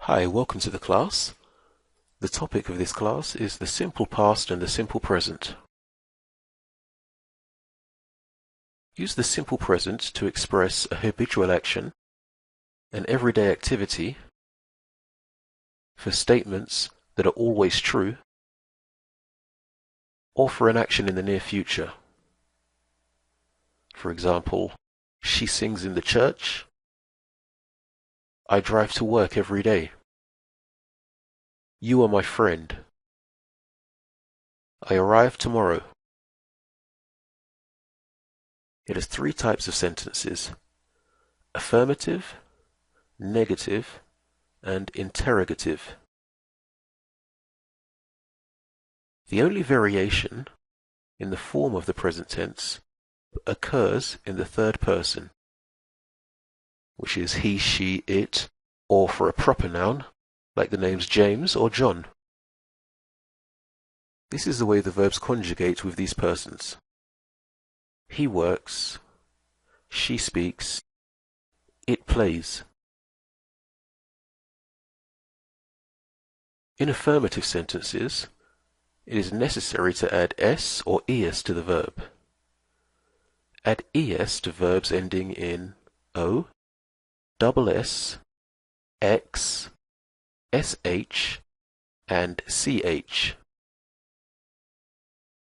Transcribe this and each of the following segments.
Hi, welcome to the class. The topic of this class is the simple past and the simple present. Use the simple present to express a habitual action, an everyday activity, for statements that are always true, or for an action in the near future. For example, she sings in the church. I drive to work every day. You are my friend. I arrive tomorrow. It has three types of sentences: affirmative, negative, and interrogative. The only variation in the form of the present tense occurs in the third person, which is he, she, it, or for a proper noun, like the names James or John. This is the way the verbs conjugate with these persons. He works, she speaks, it plays. In affirmative sentences, it is necessary to add s or es to the verb. Add es to verbs ending in o, double s, x, sh, and ch.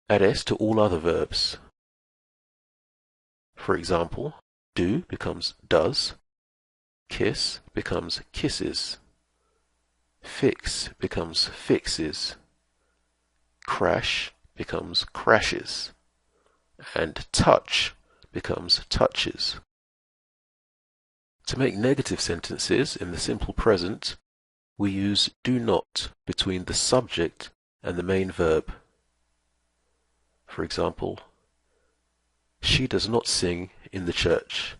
Add s to all other verbs. For example, do becomes does, kiss becomes kisses, fix becomes fixes, crash becomes crashes, and touch becomes touches. To make negative sentences in the simple present, we use do not between the subject and the main verb. For example, she does not sing in the church.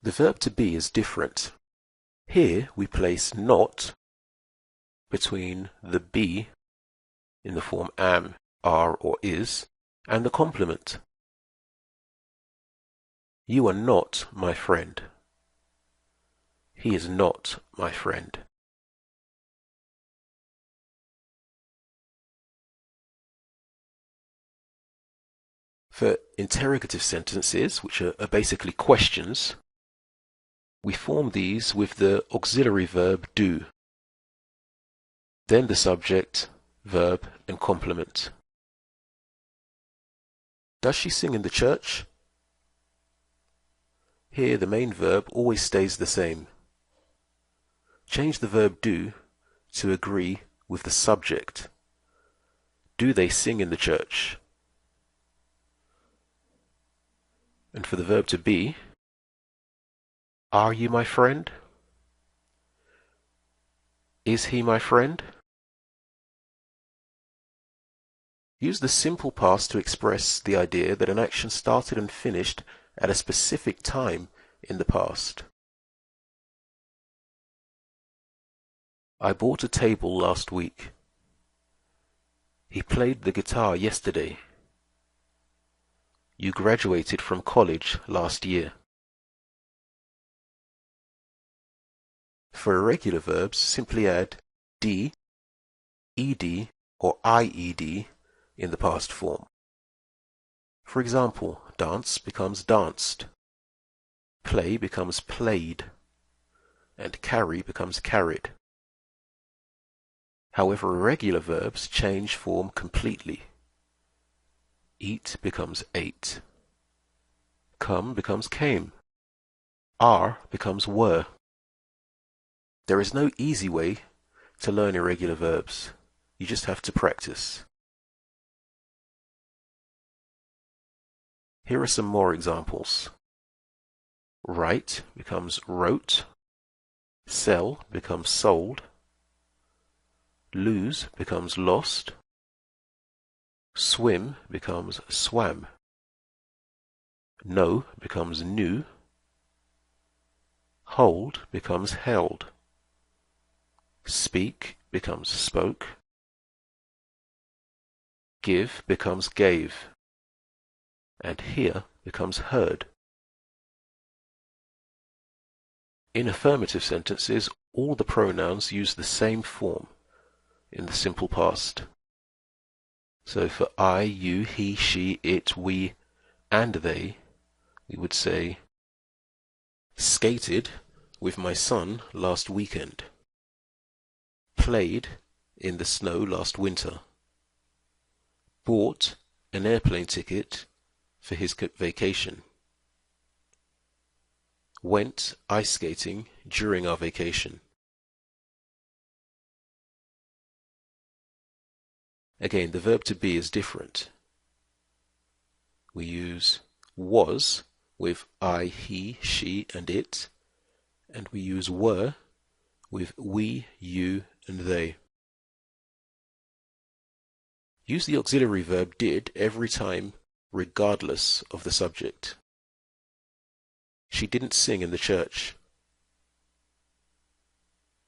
The verb to be is different. Here we place not between the be in the form am, are, or is, and the complement. You are not my friend. He is not my friend. For interrogative sentences, which are basically questions, we form these with the auxiliary verb do, then the subject, verb, and complement. Does she sing in the church? Here the main verb always stays the same. Change the verb do to agree with the subject. Do they sing in the church? And for the verb to be, are you my friend? Is he my friend? Use the simple past to express the idea that an action started and finished at a specific time in the past. I bought a table last week. He played the guitar yesterday. You graduated from college last year. For irregular verbs, simply add d, ed, or ied in the past form. For example, dance becomes danced, play becomes played, and carry becomes carried. However, irregular verbs change form completely. Eat becomes ate. Come becomes came. Are becomes were. There is no easy way to learn irregular verbs. You just have to practice. Here are some more examples. Write becomes wrote. Sell becomes sold. Lose becomes lost. Swim becomes swam. Know becomes knew. Hold becomes held. Speak becomes spoke. Give becomes gave. And hear becomes heard. In affirmative sentences, all the pronouns use the same form in the simple past. So for I, you, he, she, it, we, and they, we would say, skated with my son last weekend. Played in the snow last winter. Bought an airplane ticket for his vacation. Went ice skating during our vacation. Again, the verb to be is different. We use was with I, he, she, and it, and we use were with we, you, and they. Use the auxiliary verb did every time, regardless of the subject. She didn't sing in the church.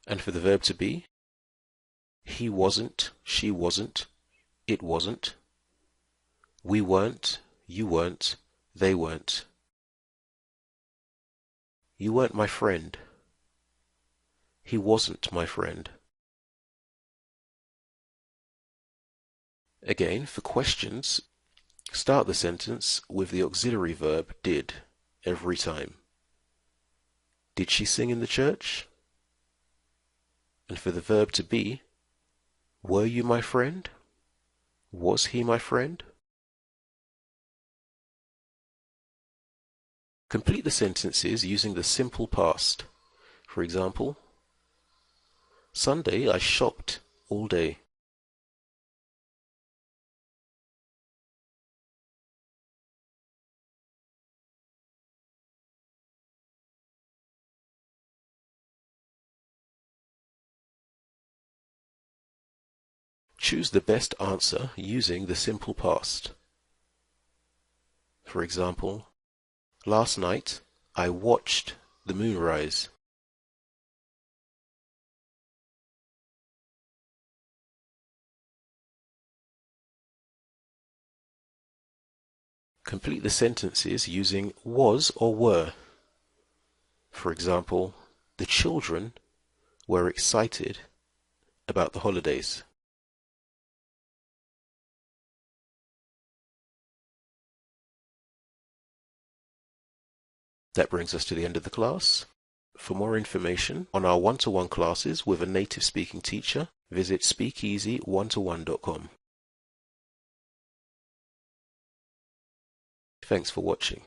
And for the verb to be, he wasn't, she wasn't, it wasn't. We weren't, you weren't, they weren't. You weren't my friend. He wasn't my friend. Again, for questions, start the sentence with the auxiliary verb did every time. Did she sing in the church? And for the verb to be, were you my friend? Was he my friend? Complete the sentences using the simple past. For example, Sunday I shopped all day. Choose the best answer using the simple past. For example, last night I watched the moonrise. Complete the sentences using was or were. For example, the children were excited about the holidays. That brings us to the end of the class. For more information on our one-to-one classes with a native speaking teacher, visit speakeasy1to1.com. Thanks for watching.